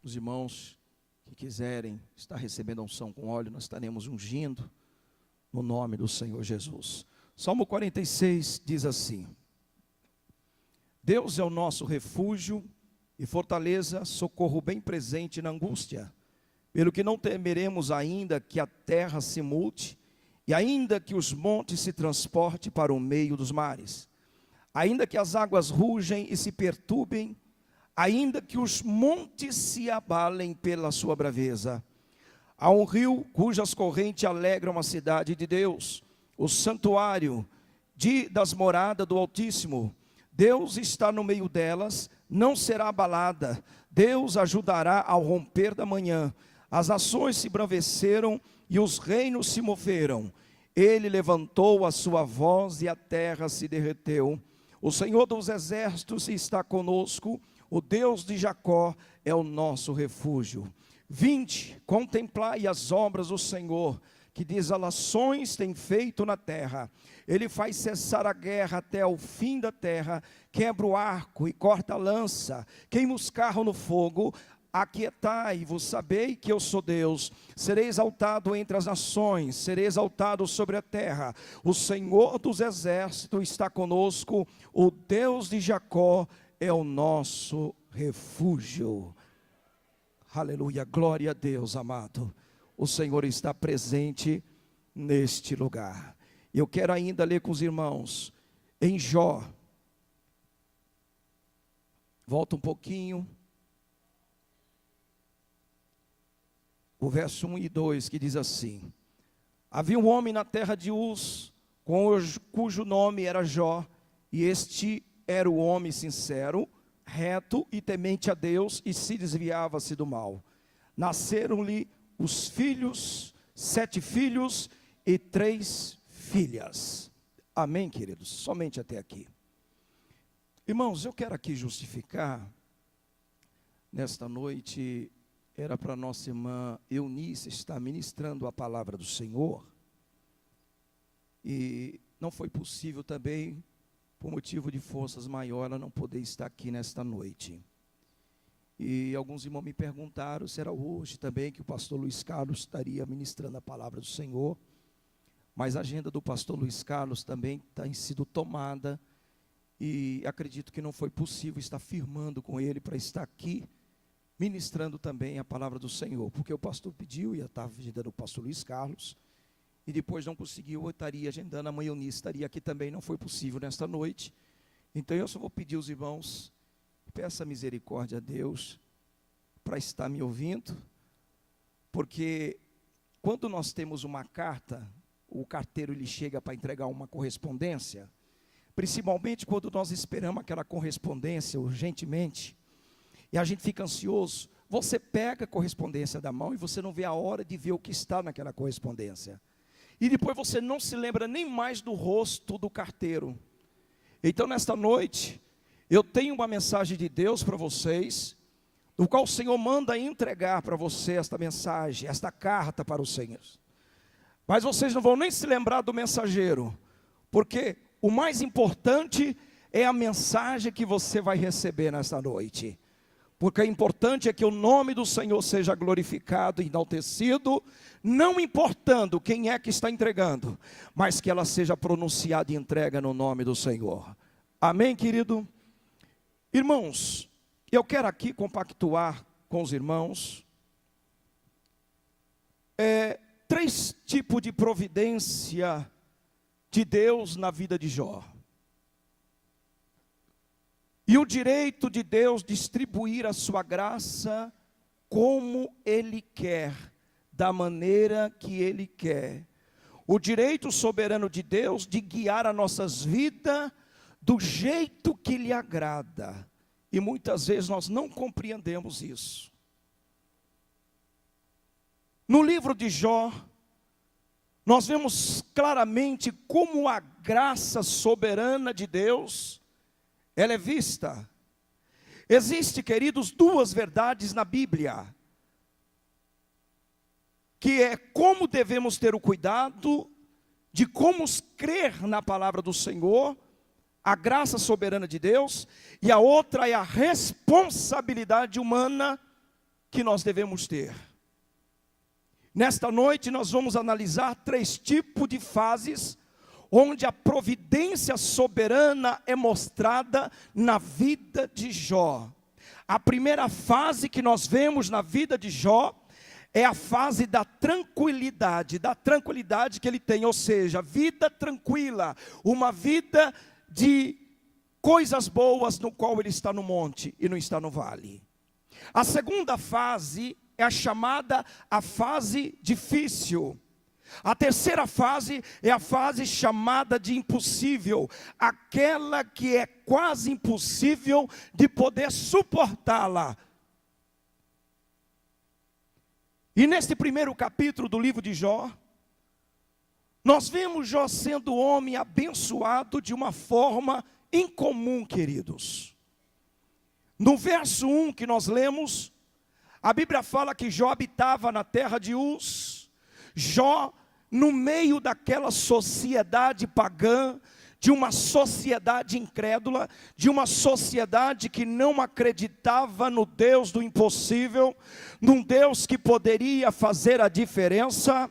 Os irmãos que quiserem estar recebendo a unção com óleo, nós estaremos ungindo no nome do Senhor Jesus. Salmo 46 diz assim: Deus é o nosso refúgio e fortaleza, socorro bem presente na angústia. Pelo que não temeremos ainda que a terra se multe, e ainda que os montes se transportem para o meio dos mares, ainda que as águas rugem e se perturbem, ainda que os montes se abalem pela sua braveza. Há um rio cujas correntes alegram a cidade de Deus, o santuário das moradas do Altíssimo. Deus está no meio delas, não será abalada. Deus ajudará ao romper da manhã. As nações se embraveceram e os reinos se moveram. Ele levantou a sua voz e a terra se derreteu. O Senhor dos exércitos está conosco. O Deus de Jacó é o nosso refúgio. Vinde, contemplai as obras do Senhor, que desolações tem feito na terra. Ele faz cessar a guerra até o fim da terra, quebra o arco e corta a lança, queima os carros no fogo. Aquietai-vos, sabei que eu sou Deus. Serei exaltado entre as nações, serei exaltado sobre a terra. O Senhor dos exércitos está conosco, o Deus de Jacó é o nosso refúgio. Aleluia, glória a Deus, amado. O Senhor está presente neste lugar. Eu quero ainda ler com os irmãos em Jó. Volta um pouquinho. O verso 1 e 2 que diz assim: Havia um homem na terra de Uz, cujo nome era Jó, e este era o homem sincero, reto e temente a Deus, e se desviava-se do mal. Nasceram-lhe os filhos, 7 filhos e 3 filhas. Amém, queridos? Somente até aqui. Irmãos, eu quero aqui justificar, nesta noite, era para nossa irmã Eunice estar ministrando a palavra do Senhor, e não foi possível também, por motivo de forças maiores, ela não poder estar aqui nesta noite. E alguns irmãos me perguntaram se era hoje também que o pastor Luiz Carlos estaria ministrando a palavra do Senhor, mas a agenda do pastor Luiz Carlos também tem sido tomada, e acredito que não foi possível estar firmando com ele para estar aqui, ministrando também a palavra do Senhor, porque o pastor pediu, e eu estava agendando o pastor Luiz Carlos, e depois não conseguiu, eu estaria agendando, a mãe Eunice estaria aqui também, não foi possível nesta noite. Então eu só vou pedir aos irmãos, peça misericórdia a Deus, para estar me ouvindo, porque quando nós temos uma carta, o carteiro ele chega para entregar uma correspondência, principalmente quando nós esperamos aquela correspondência urgentemente, e a gente fica ansioso, você pega a correspondência da mão e você não vê a hora de ver o que está naquela correspondência. E depois você não se lembra nem mais do rosto do carteiro. Então nesta noite, eu tenho uma mensagem de Deus para vocês, no qual o Senhor manda entregar para você esta mensagem, esta carta para os Senhor. Mas vocês não vão nem se lembrar do mensageiro, porque o mais importante é a mensagem que você vai receber nesta noite. Porque o importante é que o nome do Senhor seja glorificado e enaltecido, não importando quem é que está entregando, mas que ela seja pronunciada e entrega no nome do Senhor. Amém, querido? Irmãos, eu quero aqui compactuar com os irmãos 3 tipos de providência de Deus na vida de Jó. E o direito de Deus distribuir a sua graça como Ele quer, da maneira que Ele quer. O direito soberano de Deus de guiar as nossas vidas do jeito que lhe agrada. E muitas vezes nós não compreendemos isso. No livro de Jó, nós vemos claramente como a graça soberana de Deus ela é vista. Existe, queridos, 2 verdades na Bíblia, que é como devemos ter o cuidado de como crer na palavra do Senhor, a graça soberana de Deus, e a outra é a responsabilidade humana que nós devemos ter. Nesta noite nós vamos analisar 3 tipos de fases onde a providência soberana é mostrada na vida de Jó. A primeira fase que nós vemos na vida de Jó é a fase da tranquilidade que ele tem, ou seja, vida tranquila, uma vida de coisas boas no qual ele está no monte e não está no vale. A segunda fase é a chamada a fase difícil. A terceira fase é a fase chamada de impossível, aquela que é quase impossível de poder suportá-la. E neste primeiro capítulo do livro de Jó, nós vemos Jó sendo homem abençoado de uma forma incomum, queridos. No verso 1 que nós lemos, a Bíblia fala que Jó habitava na terra de Uz. Jó, no meio daquela sociedade pagã, de uma sociedade incrédula, de uma sociedade que não acreditava no Deus do impossível, num Deus que poderia fazer a diferença,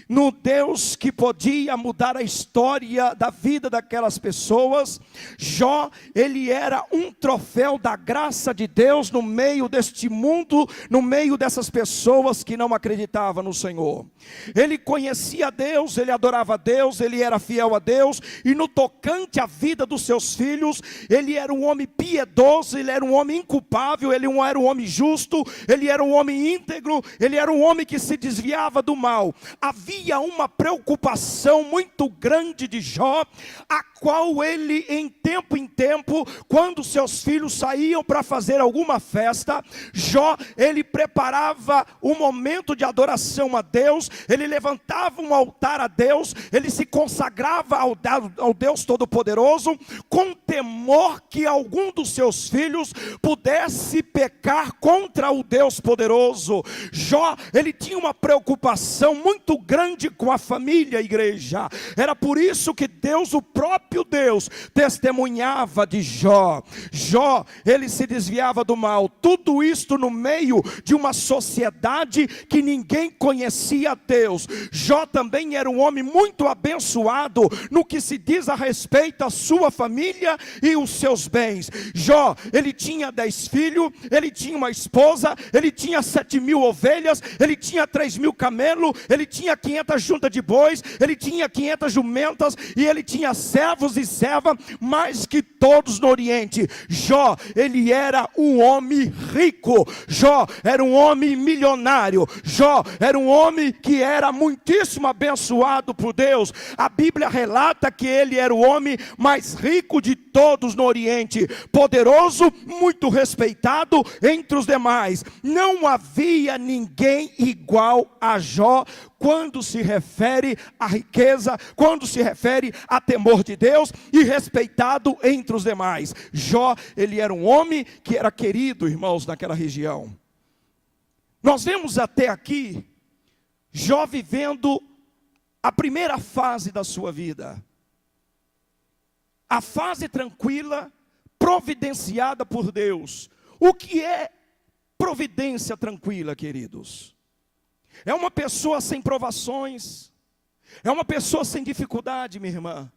no Deus que podia mudar a história da vida daquelas pessoas. Jó, ele era um troféu da graça de Deus no meio deste mundo, no meio dessas pessoas que não acreditavam no Senhor. Ele conhecia Deus, ele adorava Deus, ele era fiel a Deus, e no tocante à vida dos seus filhos, ele era um homem piedoso, ele era um homem inculpável, ele era um homem justo, ele era um homem íntegro, ele era um homem que se desviava do mal. Havia uma preocupação muito grande de Jó, a qual ele em tempo, quando seus filhos saíam para fazer alguma festa, Jó, ele preparava um momento de adoração a Deus, ele levantava um altar a Deus, ele se consagrava ao Deus Todo-Poderoso, com temor que algum dos seus filhos pudesse pecar contra o Deus Poderoso. Jó, ele tinha uma preocupação muito grande com a família, igreja. Era por isso que Deus, o próprio Deus, testemunhava de Jó. Jó, ele se desviava do mal. Tudo isto no meio de uma sociedade que ninguém conhecia Deus. Jó também era um homem muito abençoado no que se diz a respeito à sua família e os seus bens. Jó, ele tinha 10 filhos, ele tinha uma esposa, ele tinha 7.000 ovelhas, ele tinha 3.000 camelos, ele tinha 500 juntas de bois, ele tinha 500 jumentas, e ele tinha servos e servas, mais que todos no Oriente. Jó, ele era um homem rico. Jó era um homem milionário. Jó era um homem que era muitíssimo abençoado por Deus. A Bíblia relata que ele era o homem mais rico de todos no Oriente, poderoso, muito respeitado entre os demais. Não havia ninguém igual a Jó quando se refere à riqueza, quando se refere a temor de Deus e respeitado entre os demais. Jó, ele era um homem que era querido, irmãos, naquela região. Nós vemos até aqui Jó vivendo a primeira fase da sua vida. A fase tranquila, providenciada por Deus. O que é providência tranquila, queridos? É uma pessoa sem provações, é uma pessoa sem dificuldade, minha irmã.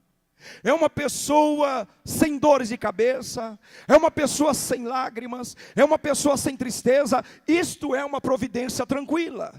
É uma pessoa sem dores de cabeça, é uma pessoa sem lágrimas, é uma pessoa sem tristeza. Isto é uma providência tranquila.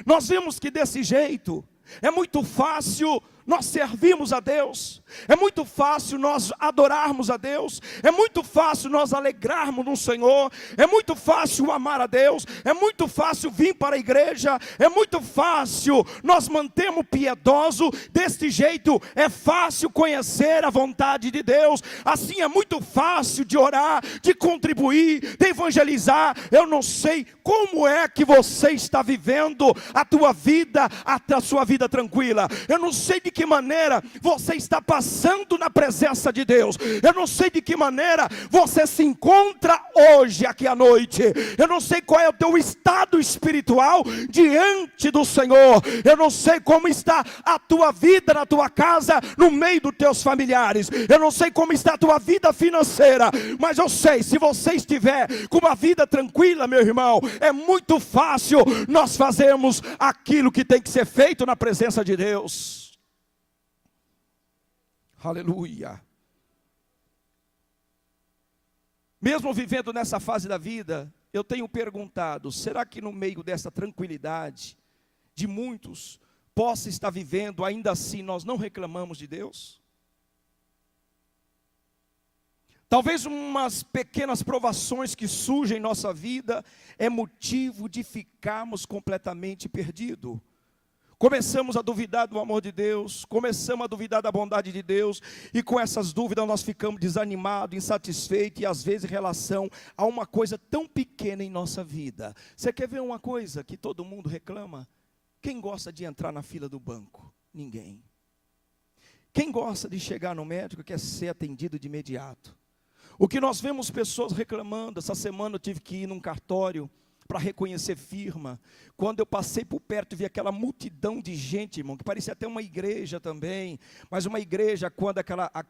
Nós vemos que desse jeito é muito fácil nós servirmos a Deus, é muito fácil nós adorarmos a Deus, é muito fácil nós alegrarmos no Senhor, é muito fácil amar a Deus, é muito fácil vir para a igreja, é muito fácil nós mantermos piedoso. Deste jeito é fácil conhecer a vontade de Deus, assim é muito fácil de orar, de contribuir, de evangelizar. Eu não sei como é que você está vivendo a tua vida, a sua vida tranquila. Eu não sei de que maneira você está passando na presença de Deus. Eu não sei de que maneira você se encontra hoje aqui à noite. Eu não sei qual é o teu estado espiritual diante do Senhor. Eu não sei como está a tua vida na tua casa, no meio dos teus familiares. Eu não sei como está a tua vida financeira, mas eu sei, se você estiver com uma vida tranquila, meu irmão, é muito fácil nós fazermos aquilo que tem que ser feito na presença de Deus. Aleluia. Mesmo vivendo nessa fase da vida, eu tenho perguntado, será que no meio dessa tranquilidade de muitos possa estar vivendo, ainda assim nós não reclamamos de Deus? Talvez umas pequenas provações que surgem em nossa vida é motivo de ficarmos completamente perdidos. Começamos a duvidar do amor de Deus, começamos a duvidar da bondade de Deus, e com essas dúvidas nós ficamos desanimados, insatisfeitos, e às vezes em relação a uma coisa tão pequena em nossa vida. Você quer ver uma coisa que todo mundo reclama? Quem gosta de entrar na fila do banco? Ninguém. Quem gosta de chegar no médico quer ser atendido de imediato. O que nós vemos pessoas reclamando, essa semana eu tive que ir num cartório para reconhecer firma. Quando eu passei por perto, vi aquela multidão de gente, irmão, que parecia até uma igreja também, mas uma igreja quando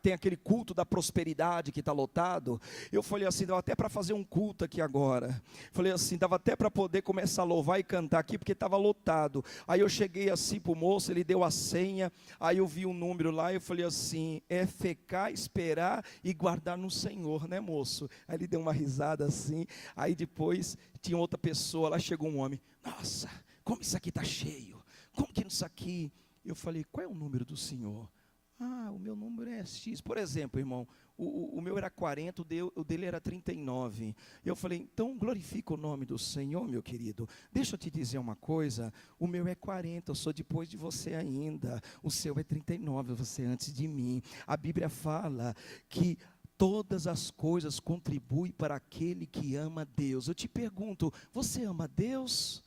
tem aquele culto da prosperidade que está lotado. Eu falei assim, dava até para fazer um culto aqui agora. Falei assim, dava até para poder começar a louvar e cantar aqui, porque estava lotado. Aí eu cheguei assim para o moço, ele deu a senha, aí eu vi um número lá, e eu falei assim, é ficar, esperar e guardar no Senhor, né, moço? Aí ele deu uma risada assim, aí depois tinha outra pessoa, lá chegou um homem, nossa, como isso aqui está cheio, como que isso aqui? Eu falei, qual é o número do senhor? Ah, o meu número é X, por exemplo, irmão, o meu era 40, o dele era 39, eu falei, então glorifica o nome do Senhor, meu querido, deixa eu te dizer uma coisa, o meu é 40, eu sou depois de você ainda, o seu é 39, você é antes de mim, a Bíblia fala que todas as coisas contribuem para aquele que ama Deus. Eu te pergunto, você ama Deus?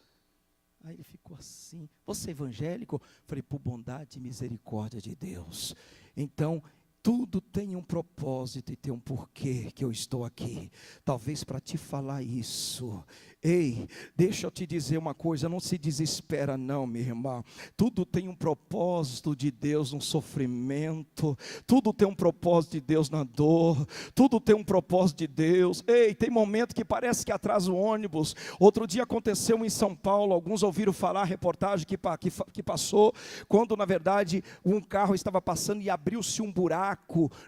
Aí ele ficou assim, você é evangélico? Falei, por bondade e misericórdia de Deus. Então, tudo tem um propósito e tem um porquê que eu estou aqui. Talvez para te falar isso. Ei, deixa eu te dizer uma coisa, não se desespera não, minha irmã. Tudo tem um propósito de Deus no sofrimento, tudo tem um propósito de Deus na dor, tudo tem um propósito de Deus. Ei, tem momento que parece que atrasa o ônibus. Outro dia aconteceu em São Paulo, alguns ouviram falar a reportagem que passou, quando na verdade um carro estava passando e abriu-se um buraco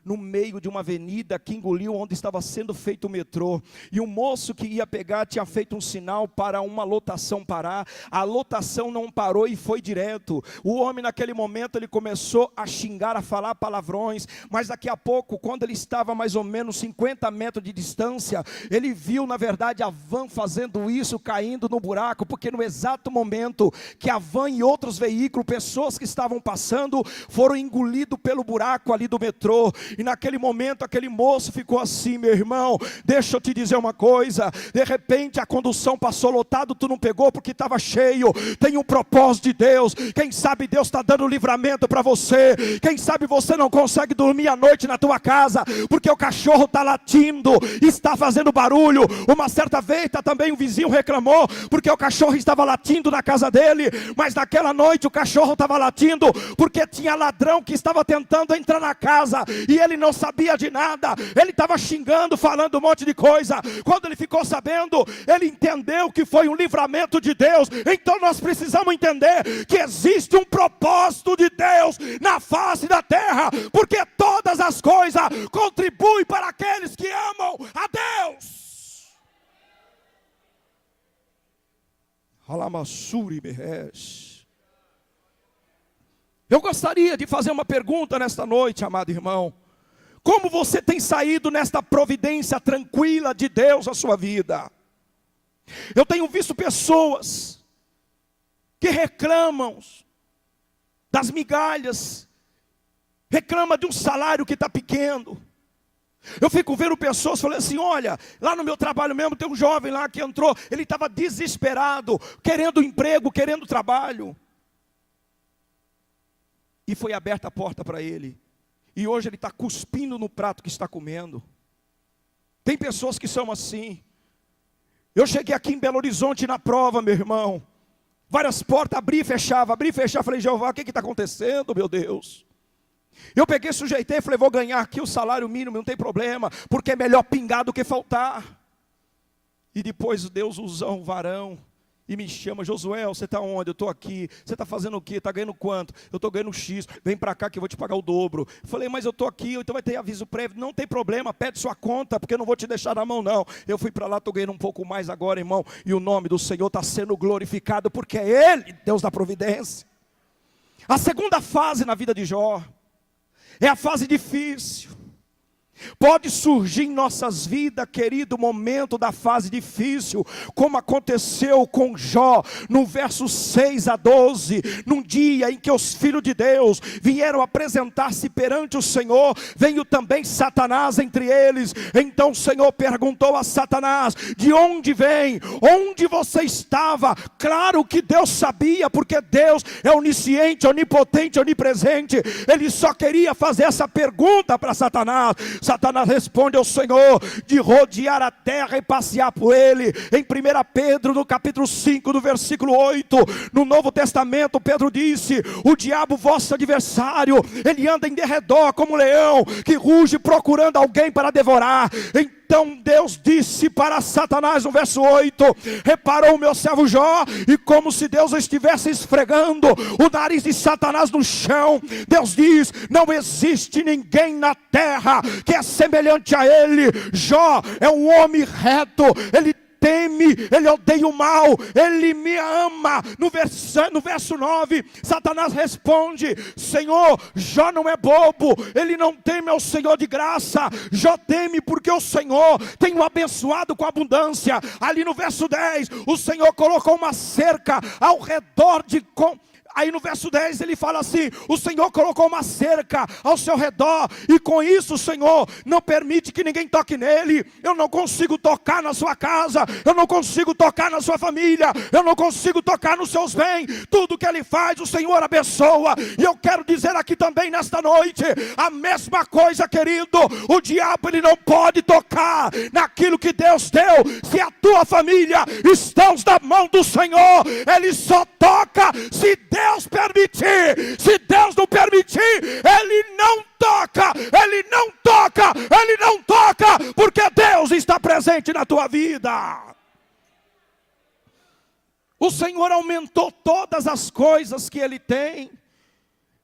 no meio de uma avenida que engoliu onde estava sendo feito o metrô. E o moço que ia pegar tinha feito um sinal para uma lotação parar, a lotação não parou e foi direto. O homem naquele momento ele começou a xingar, a falar palavrões, mas daqui a pouco, quando ele estava mais ou menos 50 metros de distância, ele viu na verdade a van fazendo isso, caindo no buraco, porque no exato momento que a van e outros veículos, pessoas que estavam passando, foram engolidos pelo buraco ali do metrô, e naquele momento aquele moço ficou assim, meu irmão, deixa eu te dizer uma coisa, de repente a condução passou lotado, tu não pegou porque estava cheio, tem um propósito de Deus, quem sabe Deus está dando livramento para você, quem sabe você não consegue dormir à noite na tua casa, porque o cachorro está latindo, está fazendo barulho. Uma certa vez também o vizinho reclamou, porque o cachorro estava latindo na casa dele, mas naquela noite o cachorro estava latindo, porque tinha ladrão que estava tentando entrar na casa, e ele não sabia de nada, ele estava xingando, falando um monte de coisa. Quando ele ficou sabendo, ele entendeu que foi um livramento de Deus. Então nós precisamos entender que existe um propósito de Deus na face da terra, porque todas as coisas contribuem para aqueles que amam a Deus. Alamassuri Beres. Eu gostaria de fazer uma pergunta nesta noite, amado irmão. Como você tem saído nesta providência tranquila de Deus na sua vida? Eu tenho visto pessoas que reclamam das migalhas, reclamam de um salário que está pequeno. Eu fico vendo pessoas, falei assim, olha, lá no meu trabalho mesmo tem um jovem lá que entrou, ele estava desesperado, querendo emprego, querendo trabalho. e foi aberta a porta para ele. E hoje ele está cuspindo no prato que está comendo. Tem pessoas que são assim. Eu cheguei aqui em Belo Horizonte na prova, meu irmão. Várias portas, abri e fechava. Falei, Jeová, o que está acontecendo, meu Deus? Eu peguei, sujeitei, falei, vou ganhar aqui o salário mínimo, não tem problema, porque é melhor pingar do que faltar. E depois Deus usa um varão e me chama, Josué, você está onde? Eu estou aqui. Você está fazendo o quê? Está ganhando quanto? Eu estou ganhando X, vem para cá que eu vou te pagar o dobro. Falei, mas eu estou aqui, então vai ter aviso prévio. Não tem problema, pede sua conta, porque eu não vou te deixar na mão não. Eu fui para lá, estou ganhando um pouco mais agora, irmão. E o nome do Senhor está sendo glorificado, porque é Ele, Deus da providência. A segunda fase na vida de Jó é a fase difícil. Pode surgir em nossas vidas, querido, o momento da fase difícil, como aconteceu com Jó, no verso 6 a 12, num dia em que os filhos de Deus vieram apresentar-se perante o Senhor, veio também Satanás entre eles. Então o Senhor perguntou a Satanás, de onde vem? Onde você estava? Claro que Deus sabia, porque Deus é onisciente, onipotente, onipresente. Ele só queria fazer essa pergunta para Satanás. Satanás responde ao Senhor de rodear a terra e passear por ele. Em 1 Pedro, no capítulo 5, no versículo 8, no Novo Testamento, Pedro disse, o diabo, vosso adversário, ele anda em derredor como um leão, que ruge procurando alguém para devorar. Então Deus disse para Satanás no verso 8, reparou o meu servo Jó, e como se Deus estivesse esfregando o nariz de Satanás no chão, Deus diz, não existe ninguém na terra que é semelhante a ele. Jó é um homem reto, ele teme, ele odeia o mal, ele me ama. No verso 9, Satanás responde, Senhor, Jó não é bobo, ele não teme ao Senhor de graça, Jó teme porque o Senhor tem o abençoado com abundância. Ali no verso 10, o Senhor colocou uma cerca ao redor de... Aí no verso 10 ele fala assim, o Senhor colocou uma cerca ao seu redor, e com isso o Senhor não permite que ninguém toque nele. Eu não consigo tocar na sua casa, eu não consigo tocar na sua família, eu não consigo tocar nos seus bens. Tudo que ele faz, o Senhor abençoa. E eu quero dizer aqui também nesta noite, a mesma coisa, querido. O diabo, ele não pode tocar naquilo que Deus deu. Se a tua família está na mão do Senhor, ele só toca se Deus permitir. Se Deus não permitir, ele não toca, ele não toca, ele não toca, porque Deus está presente na tua vida. O Senhor aumentou todas as coisas que ele tem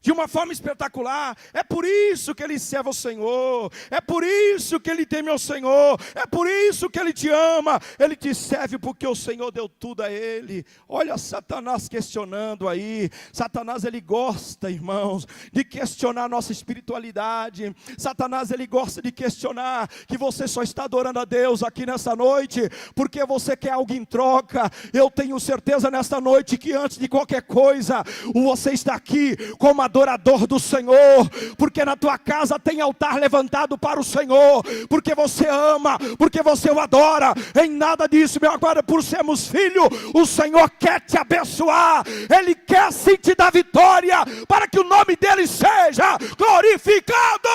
de uma forma espetacular. É por isso que ele serve ao Senhor, é por isso que ele teme ao Senhor, é por isso que ele te ama. Ele te serve porque o Senhor deu tudo a ele. Olha Satanás questionando aí. Satanás, ele gosta, irmãos, de questionar a nossa espiritualidade. Satanás, ele gosta de questionar que você só está adorando a Deus aqui nessa noite porque você quer algo em troca. Eu tenho certeza nesta noite que antes de qualquer coisa, você está aqui como adorador do Senhor, porque na tua casa tem altar levantado para o Senhor, porque você ama, porque você o adora. Em nada disso, meu, agora por sermos filhos, o Senhor quer te abençoar, ele quer sim te dar vitória, para que o nome dele seja glorificado.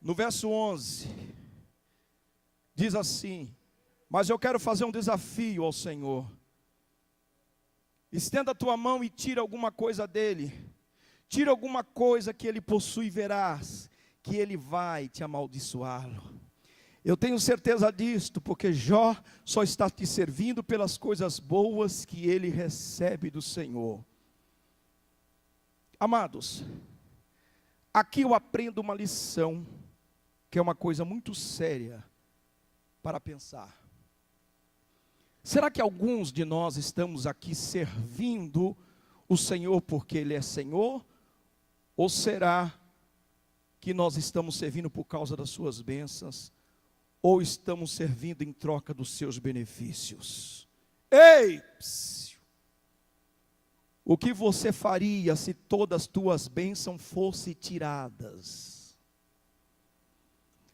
No verso 11 diz assim, mas eu quero fazer um desafio ao Senhor. Estenda a tua mão e tira alguma coisa dele. Tira alguma coisa que ele possui, verás que ele vai te amaldiçoá-lo. Eu tenho certeza disto, porque Jó só está te servindo pelas coisas boas que ele recebe do Senhor. Amados, aqui eu aprendo uma lição, que é uma coisa muito séria para pensar. Será que alguns de nós estamos aqui servindo o Senhor porque Ele é Senhor? Ou será que nós estamos servindo por causa das suas bênçãos? Ou estamos servindo em troca dos seus benefícios? Ei! O que você faria se todas as tuas bênçãos fossem tiradas?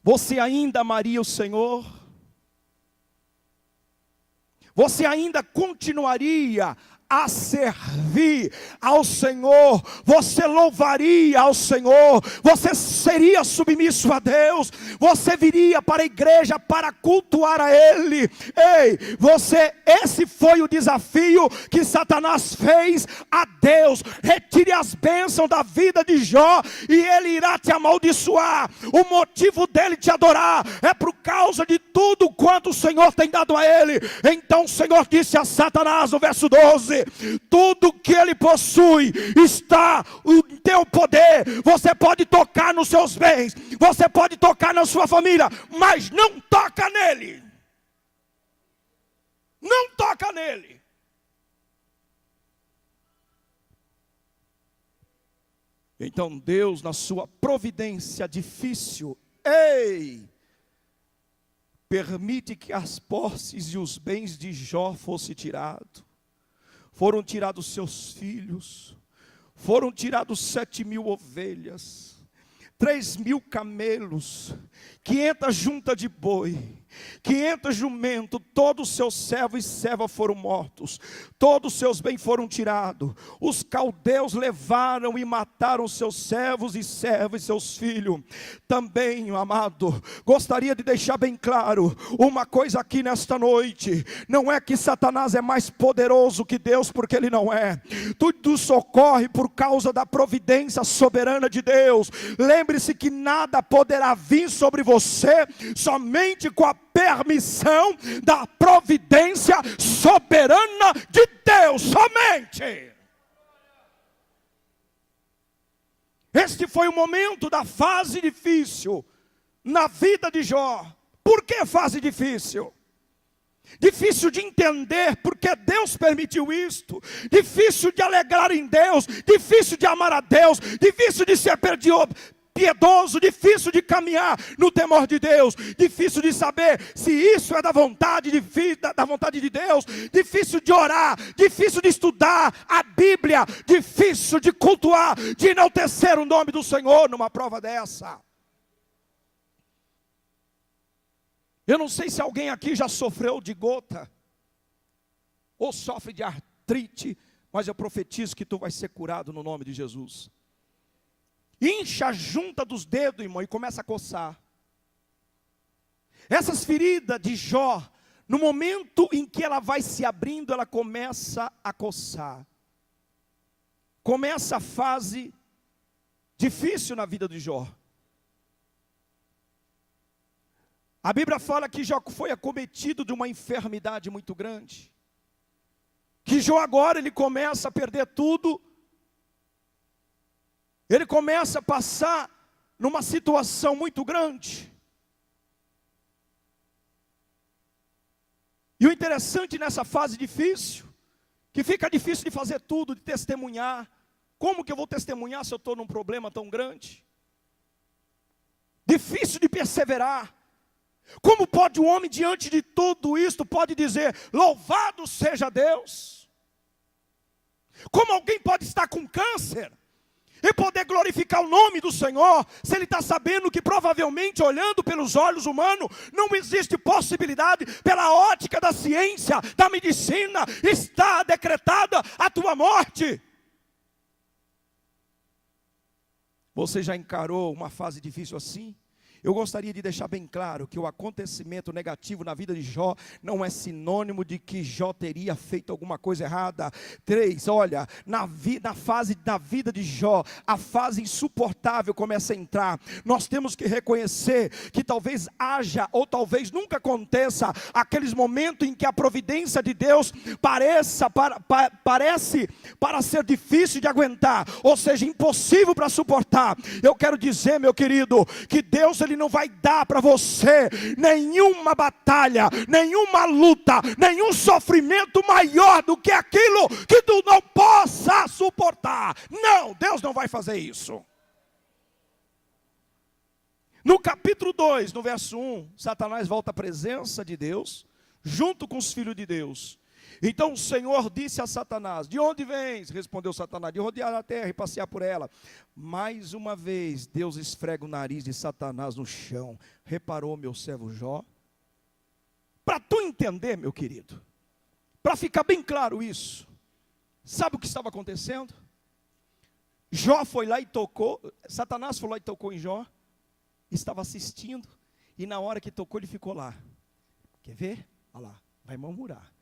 Você ainda amaria o Senhor? você ainda continuaria a servir ao Senhor, você louvaria ao Senhor, você seria submisso a Deus, você viria para a igreja para cultuar a Ele. Ei, esse foi o desafio que Satanás fez a Deus: retire as bênçãos da vida de Jó e ele irá te amaldiçoar. O motivo dele te adorar é por causa de tudo quanto o Senhor tem dado a ele. Então o Senhor disse a Satanás no verso 12: tudo que ele possui está em teu poder. Você pode tocar nos seus bens, você pode tocar na sua família, mas não toca nele. Não toca nele. Então Deus, na sua providência difícil, permite que as posses e os bens de Jó fossem tirados. Foram tirados seus filhos, foram tirados 7.000 ovelhas, 3.000 camelos, 500 juntas de boi, 500 jumentos, todos os seus servos e servas foram mortos, todos os seus bens foram tirados. Os caldeus levaram e mataram seus servos e servas e seus filhos. Também, amado, gostaria de deixar bem claro uma coisa aqui nesta noite: não é que Satanás é mais poderoso que Deus, porque ele não é. Tudo socorre por causa da providência soberana de Deus. Lembre-se que nada poderá vir sobre você somente com a permissão da providência soberana de Deus, somente. Este foi o momento da fase difícil na vida de Jó. Por que fase difícil? Difícil de entender porque Deus permitiu isto, difícil de alegrar em Deus, difícil de amar a Deus, difícil de ser piedoso, difícil de caminhar no temor de Deus, difícil de saber se isso é da vontade de Deus, difícil de orar, difícil de estudar a Bíblia, difícil de cultuar, de enaltecer o nome do Senhor numa prova dessa. Eu não sei se alguém aqui já sofreu de gota, ou sofre de artrite, mas eu profetizo que tu vai ser curado no nome de Jesus. Incha a junta dos dedos, irmão, e começa a coçar. Essas feridas de Jó, no momento em que ela vai se abrindo, ela começa a coçar. Começa a fase difícil na vida de Jó. A Bíblia fala que Jó foi acometido de uma enfermidade muito grande. Que Jó agora ele começa a perder tudo. Ele começa a passar numa situação muito grande. E o interessante nessa fase difícil, que fica difícil de fazer tudo, de testemunhar. Como que eu vou testemunhar se eu estou num problema tão grande? Difícil de perseverar. Como pode o homem diante de tudo isto pode dizer, louvado seja Deus? Como alguém pode estar com câncer e poder glorificar o nome do Senhor, se ele está sabendo que provavelmente, olhando pelos olhos humanos, não existe possibilidade, pela ótica da ciência, da medicina, está decretada a tua morte? Você já encarou uma fase difícil assim? Eu gostaria de deixar bem claro que o acontecimento negativo na vida de Jó não é sinônimo de que Jó teria feito alguma coisa errada. 3, olha, na fase da vida de Jó, a fase insuportável começa a entrar. Nós temos que reconhecer que talvez haja, ou talvez nunca aconteça, aqueles momentos em que a providência de Deus parece para ser difícil de aguentar, ou seja, impossível para suportar. Eu quero dizer, meu querido, que Deus ele não vai dar para você nenhuma batalha, nenhuma luta, nenhum sofrimento maior do que aquilo que tu não possa suportar. Não, Deus não vai fazer isso. No capítulo 2, no verso 1, Satanás volta à presença de Deus, junto com os filhos de Deus. Então o Senhor disse a Satanás, de onde vens? Respondeu Satanás, de rodear a terra e passear por ela. Mais uma vez Deus esfrega o nariz de Satanás no chão. Reparou meu servo Jó? Para tu entender, meu querido, para ficar bem claro isso, sabe o que estava acontecendo? Jó foi lá e tocou, Satanás foi lá e tocou em Jó, estava assistindo, e na hora que tocou ele ficou lá. Quer ver? Olha lá, vai murmurar.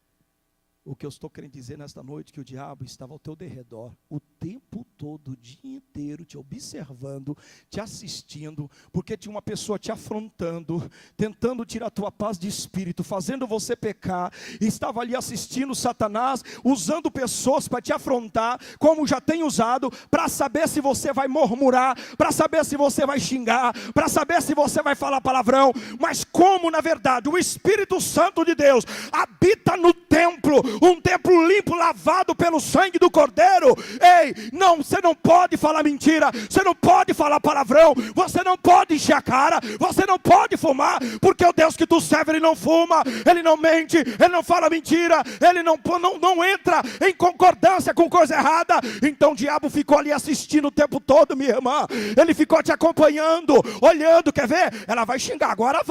O que eu estou querendo dizer nesta noite, que o diabo estava ao teu derredor, o tempo todo, o dia inteiro, te observando, te assistindo, porque tinha uma pessoa te afrontando, tentando tirar a tua paz de espírito, fazendo você pecar, e estava ali assistindo Satanás, usando pessoas para te afrontar, como já tem usado, para saber se você vai murmurar, para saber se você vai xingar, para saber se você vai falar palavrão, mas como na verdade o Espírito Santo de Deus habita no templo, um templo limpo, lavado pelo sangue do Cordeiro. Ei, não, você não pode falar mentira, você não pode falar palavrão, você não pode encher a cara, você não pode fumar, porque o Deus que tu serve, Ele não fuma, Ele não mente, Ele não fala mentira, Ele não entra em concordância com coisa errada. Então o diabo ficou ali assistindo o tempo todo, minha irmã, ele ficou te acompanhando, olhando, quer ver? Ela vai xingar, agora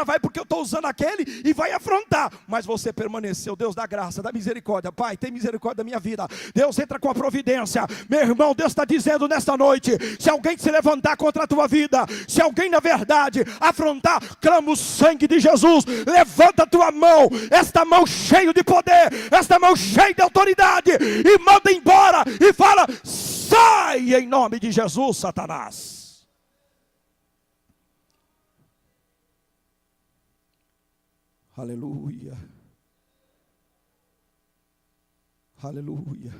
vai porque eu estou usando aquele, e vai afrontar, mas você permaneceu. Deus da graça, da misericórdia, Pai, tem misericórdia da minha vida, Deus entra com a providência, meu irmão. Deus está dizendo nesta noite, se alguém se levantar contra a tua vida, se alguém na verdade afrontar, clama o sangue de Jesus, levanta a tua mão, esta mão cheia de poder, esta mão cheia de autoridade, e manda embora, e fala, sai em nome de Jesus, Satanás. Aleluia. Aleluia.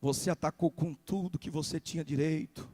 Você atacou com tudo que você tinha direito,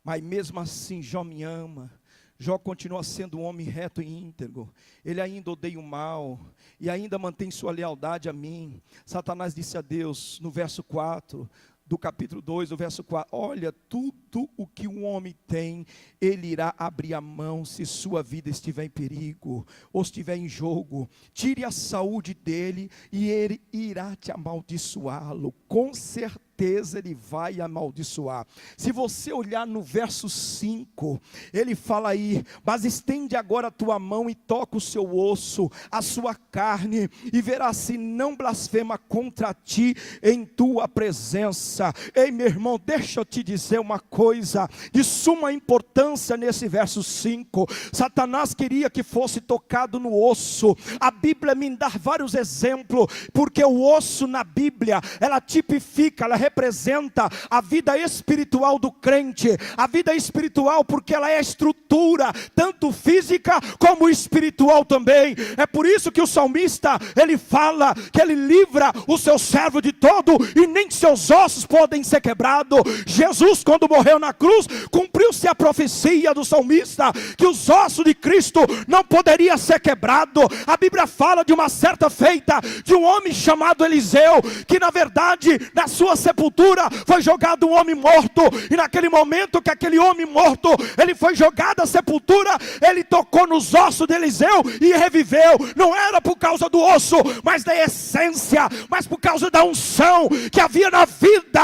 mas mesmo assim Jó me ama. Jó continua sendo um homem reto e íntegro. Ele ainda odeia o mal e ainda mantém sua lealdade a mim. Satanás disse a Deus no verso 4 do capítulo 2, do verso 4, olha, tudo o que um homem tem, ele irá abrir a mão se sua vida estiver em perigo, ou estiver em jogo. Tire a saúde dele e ele irá te amaldiçoá-lo, com certeza ele vai amaldiçoar. Se você olhar no verso 5, ele fala aí, mas estende agora a tua mão e toca o seu osso, a sua carne, e verás se não blasfema contra ti em tua presença. Ei, meu irmão, deixa eu te dizer uma coisa de suma importância nesse verso 5. Satanás queria que fosse tocado no osso. A Bíblia me dá vários exemplos, porque o osso na Bíblia, ela tipifica, ela representa a vida espiritual do crente. A vida espiritual, porque ela é a estrutura, tanto física como espiritual também. É por isso que o salmista, ele fala que ele livra o seu servo de todo, e nem seus ossos podem ser quebrados. Jesus, quando morreu na cruz, cumpriu-se a profecia do salmista, que os ossos de Cristo não poderiam ser quebrados. A Bíblia fala de uma certa feita, de um homem chamado Eliseu, que na verdade, na sua sepultura, foi jogado um homem morto, e naquele momento que aquele homem morto, ele foi jogado à sepultura, ele tocou nos ossos de Eliseu, e reviveu. Não era por causa do osso, mas da essência, mas por causa da unção, que havia na vida,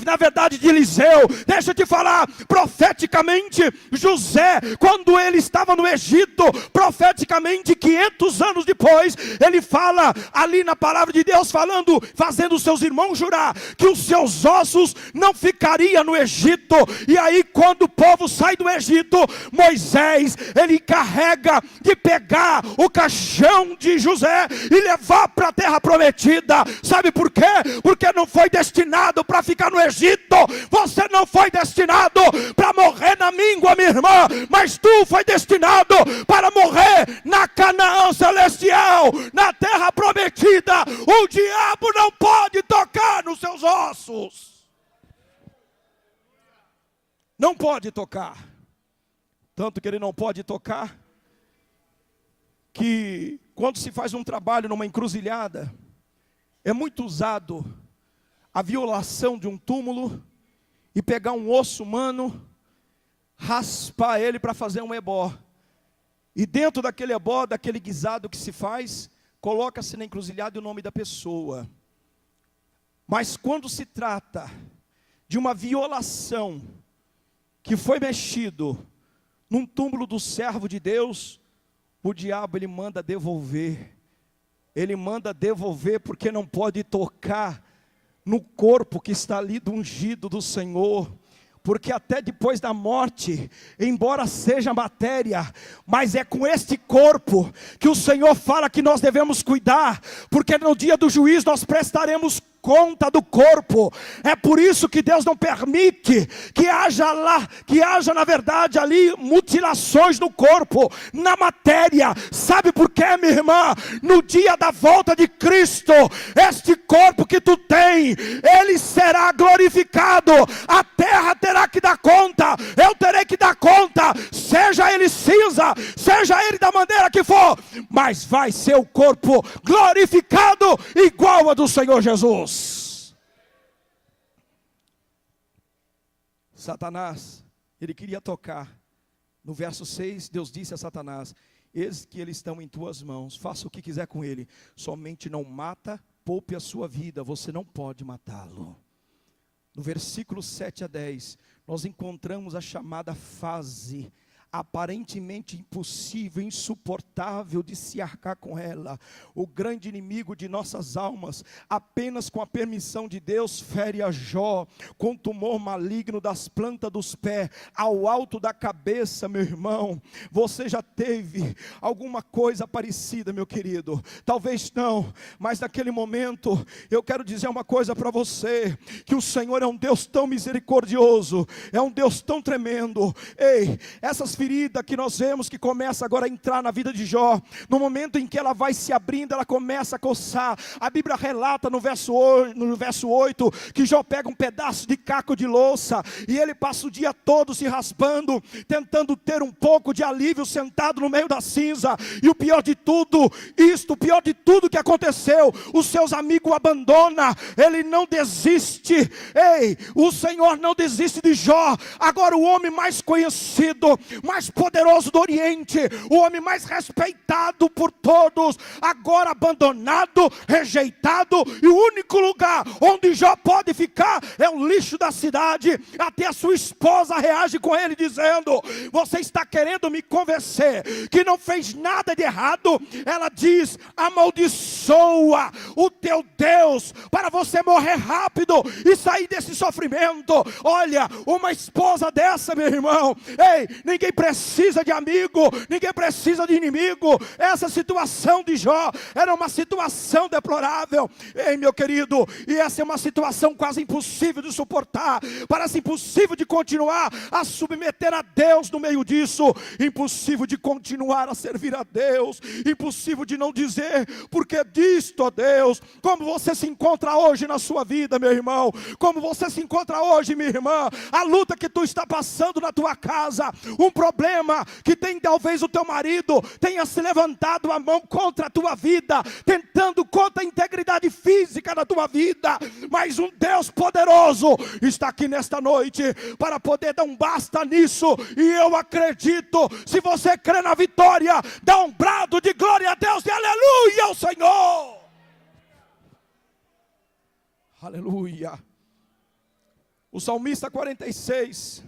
na verdade, de Eliseu. Deixa eu te falar, profeticamente, José, quando ele estava no Egito, profeticamente, 500 anos depois, ele fala, ali na palavra de Deus, fazendo seus irmãos jurar, que os seus ossos não ficariam no Egito. E aí, quando o povo sai do Egito, Moisés, ele carrega de pegar o caixão de José, e levar para a terra prometida. Sabe por quê? Porque não foi destinado para ficar no Egito. Você não foi destinado para morrer na míngua, minha irmã, mas tu foi destinado para morrer na Canaã celestial, na terra prometida. O diabo não pode tocar nos seus ossos. Não pode tocar. Tanto que ele não pode tocar, que quando se faz um trabalho numa encruzilhada, é muito usado a violação de um túmulo, e pegar um osso humano, raspar ele para fazer um ebó, e dentro daquele ebó, daquele guisado que se faz, coloca-se na encruzilhada o nome da pessoa. Mas quando se trata de uma violação, que foi mexido num túmulo do servo de Deus, o diabo ele manda devolver Ele manda devolver, porque não pode tocar no corpo que está ali do ungido do Senhor. Porque até depois da morte, embora seja matéria, mas é com este corpo que o Senhor fala que nós devemos cuidar, porque no dia do juízo nós prestaremos conta do corpo. É por isso que Deus não permite que haja na verdade ali mutilações no corpo, na matéria. Sabe por quê, minha irmã? No dia da volta de Cristo, este corpo que tu tem, ele será glorificado. A terra terá que dar conta, eu terei que dar conta, seja ele cinza, seja ele da maneira que for, mas vai ser o corpo glorificado igual a do Senhor Jesus. Satanás, ele queria tocar. No verso 6, Deus disse a Satanás: eis que eles estão em tuas mãos, faça o que quiser com ele, somente não mata, poupe a sua vida, você não pode matá-lo. No versículo 7 a 10, nós encontramos a chamada fase aparentemente impossível, insuportável de se arcar com ela. O grande inimigo de nossas almas, apenas com a permissão de Deus, fere a Jó com tumor maligno das plantas dos pés ao alto da cabeça. Meu irmão, você já teve alguma coisa parecida, meu querido? Talvez não, mas naquele momento eu quero dizer uma coisa para você, que o Senhor é um Deus tão misericordioso, é um Deus tão tremendo. Ei, essas ferida que nós vemos que começa agora a entrar na vida de Jó, no momento em que ela vai se abrindo, ela começa a coçar. A Bíblia relata no verso 8, que Jó pega um pedaço de caco de louça, e ele passa o dia todo se raspando, tentando ter um pouco de alívio, sentado no meio da cinza. E o pior de tudo que aconteceu, os seus amigos o abandonam, ele não desiste. Ei, o Senhor não desiste de Jó. Agora o homem mais conhecido, mais poderoso do Oriente, o homem mais respeitado por todos, agora abandonado, rejeitado, e o único lugar onde Jó pode ficar é o lixo da cidade. Até a sua esposa reage com ele dizendo: você está querendo me convencer que não fez nada de errado? Ela diz: amaldiçoa o teu Deus para você morrer rápido e sair desse sofrimento. Olha, uma esposa dessa, meu irmão, ei, ninguém precisa de amigo, ninguém precisa de inimigo. Essa situação de Jó era uma situação deplorável, ei, meu querido, e essa é uma situação quase impossível de suportar, parece impossível de continuar a submeter a Deus no meio disso, impossível de continuar a servir a Deus, impossível de não dizer: porque disto, ó Deus. Como você se encontra hoje na sua vida, meu irmão? Como você se encontra hoje, minha irmã? A luta que tu está passando na tua casa, um problema que tem, talvez o teu marido tenha se levantado a mão contra a tua vida, tentando contra a integridade física da tua vida, mas um Deus poderoso está aqui nesta noite para poder dar um basta nisso. E eu acredito, se você crê na vitória, dá um brado de glória a Deus e aleluia ao Senhor. Aleluia. O salmista 46,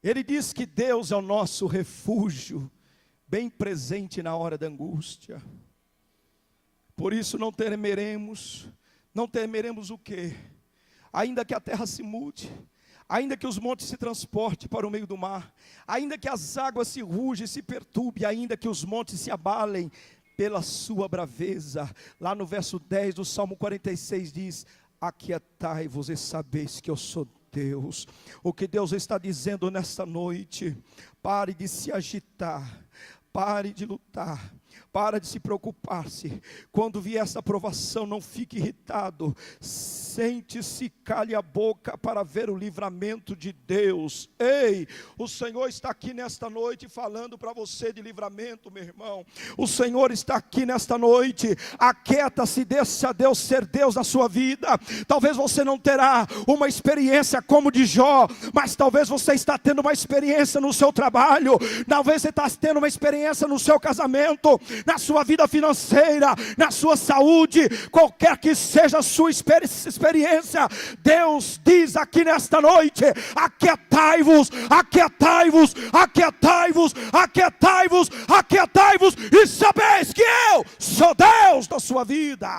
ele diz que Deus é o nosso refúgio, bem presente na hora da angústia. Por isso não temeremos o quê? Ainda que a terra se mude, ainda que os montes se transportem para o meio do mar, ainda que as águas se rugem e se perturbem, ainda que os montes se abalem pela sua braveza. Lá no verso 10 do Salmo 46 diz: aquietai-vos e sabeis que eu sou Deus. O que Deus está dizendo nesta noite: pare de se agitar, pare de lutar, para de se preocupar-se. Quando vier essa provação, não fique irritado, sente-se, cale a boca para ver o livramento de Deus. Ei, o Senhor está aqui nesta noite falando para você de livramento, meu irmão. O Senhor está aqui nesta noite. Aquieta-se, deixa Deus ser Deus na sua vida. Talvez você não terá uma experiência como de Jó, mas talvez você está tendo uma experiência no seu trabalho, talvez você está tendo uma experiência no seu casamento, na sua vida financeira, na sua saúde, qualquer que seja a sua experiência, Deus diz aqui nesta noite: aquietai-vos, aquietai-vos, aquietai-vos, aquietai-vos, aquietai-vos, e sabeis que eu sou Deus da sua vida.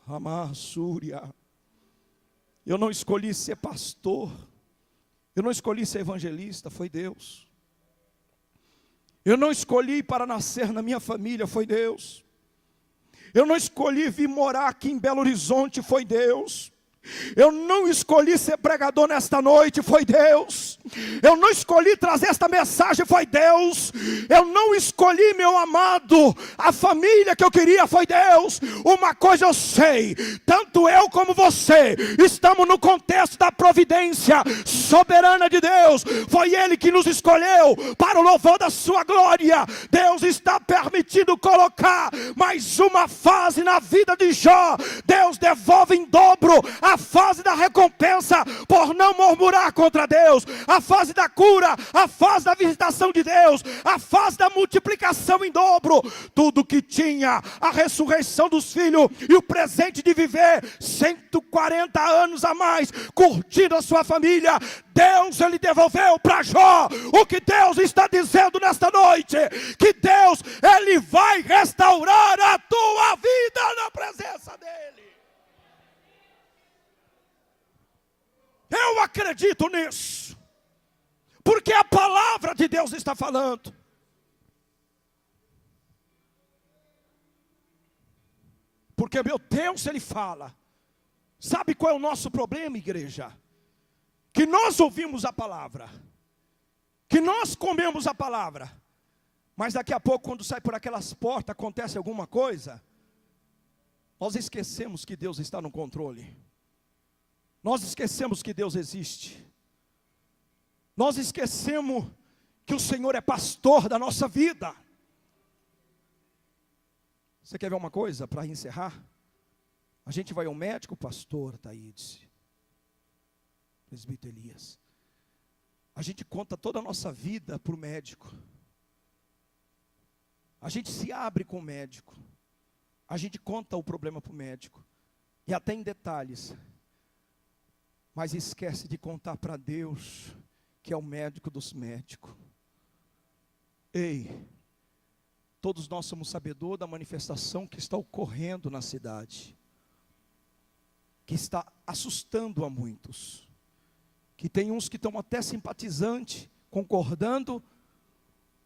Amassúria. Eu não escolhi ser pastor, eu não escolhi ser evangelista, foi Deus. Eu não escolhi para nascer na minha família, foi Deus. Eu não escolhi vir morar aqui em Belo Horizonte, foi Deus. Eu não escolhi ser pregador nesta noite, foi Deus. Eu não escolhi trazer esta mensagem, foi Deus. Eu não escolhi, meu amado, a família que eu queria, foi Deus. Uma coisa eu sei, tanto eu como você estamos no contexto da providência soberana de Deus. Foi Ele que nos escolheu para o louvor da sua glória. Deus está permitindo colocar mais uma fase na vida de Jó. Deus devolve em dobro a fase da recompensa por não murmurar contra Deus, a fase da cura, a fase da visitação de Deus, a fase da multiplicação em dobro. Tudo que tinha, a ressurreição dos filhos e o presente de viver 140 anos a mais, curtindo a sua família, Deus, Ele devolveu para Jó. O que Deus está dizendo nesta noite? Que Deus, Ele vai restaurar a tua vida na presença dEle. Eu acredito nisso, porque a palavra de Deus está falando. Porque meu Deus, Ele fala. Sabe qual é o nosso problema, igreja? Que nós ouvimos a palavra, que nós comemos a palavra, mas daqui a pouco, quando sai por aquelas portas, acontece alguma coisa, nós esquecemos que Deus está no controle. Nós esquecemos que Deus existe. Nós esquecemos que o Senhor é pastor da nossa vida. Você quer ver uma coisa para encerrar? A gente vai ao médico, pastor Taíde, presbítero Elias. A gente conta toda a nossa vida para o médico. A gente se abre com o médico. A gente conta o problema para o médico. E até em detalhes. Mas esquece de contar para Deus, que é o médico dos médicos. Ei, todos nós somos sabedores da manifestação que está ocorrendo na cidade, que está assustando a muitos, que tem uns que estão até simpatizantes, concordando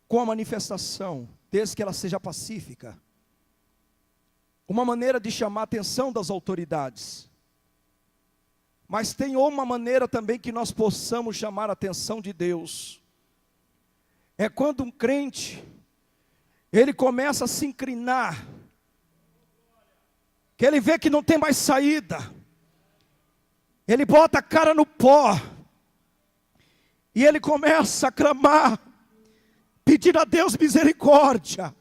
com a manifestação, desde que ela seja pacífica. Uma maneira de chamar a atenção das autoridades. Mas tem uma maneira também que nós possamos chamar a atenção de Deus. É quando um crente, ele começa a se inclinar, que ele vê que não tem mais saída, ele bota a cara no pó, e ele começa a clamar, pedindo a Deus misericórdia.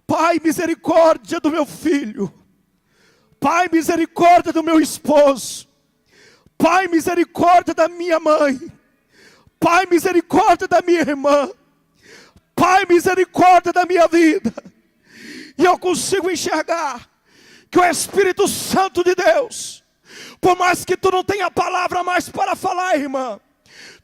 Pai, misericórdia do meu filho. Pai, misericórdia do meu esposo. Pai, misericórdia da minha mãe. Pai, misericórdia da minha irmã. Pai, misericórdia da minha vida. E eu consigo enxergar que o Espírito Santo de Deus, por mais que tu não tenha palavra mais para falar, irmã,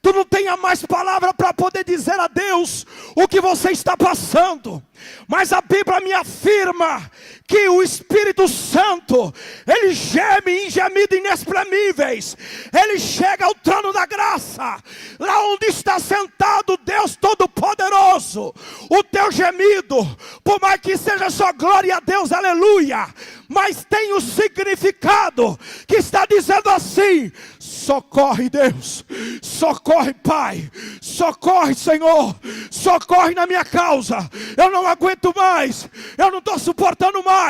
tu não tenha mais palavra para poder dizer a Deus o que você está passando, mas a Bíblia me afirma que o Espírito Santo, ele geme em gemidos inexprimíveis, ele chega ao trono da graça, lá onde está sentado Deus Todo-Poderoso. O teu gemido, por mais que seja só glória a Deus, aleluia, mas tem o significado que está dizendo assim: socorre Deus, socorre Pai, socorre Senhor, socorre na minha causa, eu não aguento mais, eu não estou suportando mais.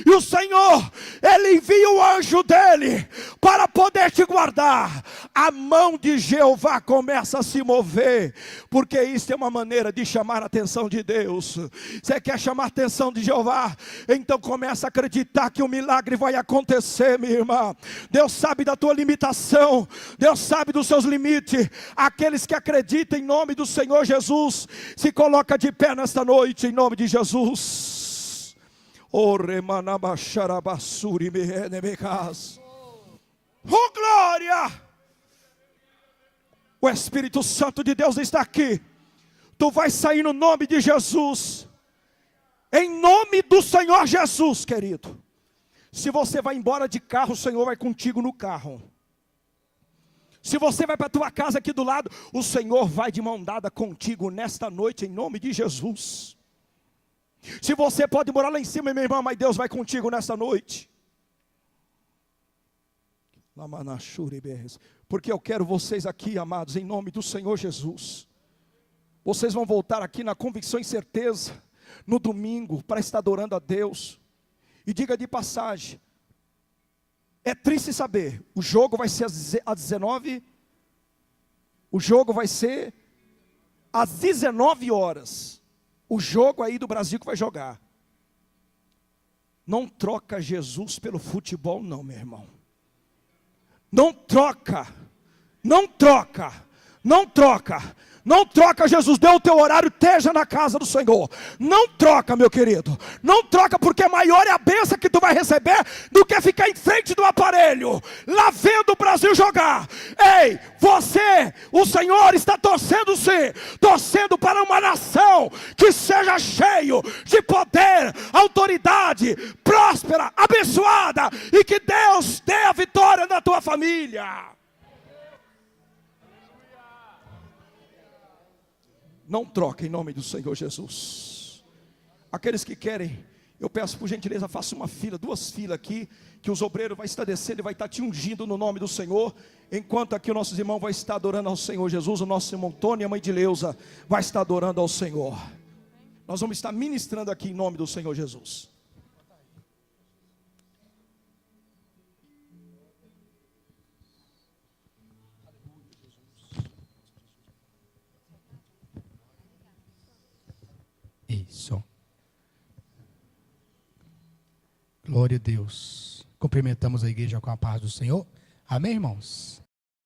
E o Senhor, Ele envia o anjo dEle para poder te guardar. A mão de Jeová começa a se mover, porque isso é uma maneira de chamar a atenção de Deus. Você quer chamar a atenção de Jeová? Então começa a acreditar que o milagre vai acontecer, minha irmã. Deus sabe da tua limitação, Deus sabe dos seus limites. Aqueles que acreditam espírita, em nome do Senhor Jesus, se coloca de pé nesta noite, em nome de Jesus. Oh, glória! O Espírito Santo de Deus está aqui. Tu vais sair no nome de Jesus. Em nome do Senhor Jesus, querido. Se você vai embora de carro, o Senhor vai contigo no carro. Se você vai para a tua casa aqui do lado, o Senhor vai de mão dada contigo nesta noite, em nome de Jesus. Se você pode morar lá em cima, minha irmã, mas Deus vai contigo nesta noite. Porque eu quero vocês aqui, amados, em nome do Senhor Jesus. Vocês vão voltar aqui na convicção e certeza, no domingo, para estar adorando a Deus. E diga de passagem, é triste saber, o jogo vai ser às 19, o jogo vai ser às 19 horas, o jogo aí do Brasil que vai jogar. Não troca Jesus pelo futebol não, meu irmão. Não troca, não troca, não troca. Não troca, Jesus deu o teu horário, esteja na casa do Senhor. Não troca, meu querido. Não troca, porque maior é a bênção que tu vai receber do que ficar em frente do aparelho, lá vendo o Brasil jogar. Ei, você, o Senhor está torcendo-se, torcendo para uma nação que seja cheio de poder, autoridade, próspera, abençoada, e que Deus dê a vitória na tua família. Não troca em nome do Senhor Jesus. Aqueles que querem, eu peço por gentileza, faça uma fila, 2 filas aqui, que os obreiros vai estar descendo e vai estar te ungindo no nome do Senhor, enquanto aqui os nossos irmãos vai estar adorando ao Senhor Jesus. O nosso irmão Tony e a mãe de Leusa vai estar adorando ao Senhor. Nós vamos estar ministrando aqui em nome do Senhor Jesus. Isso. Glória a Deus. Cumprimentamos a igreja com a paz do Senhor. Amém, irmãos?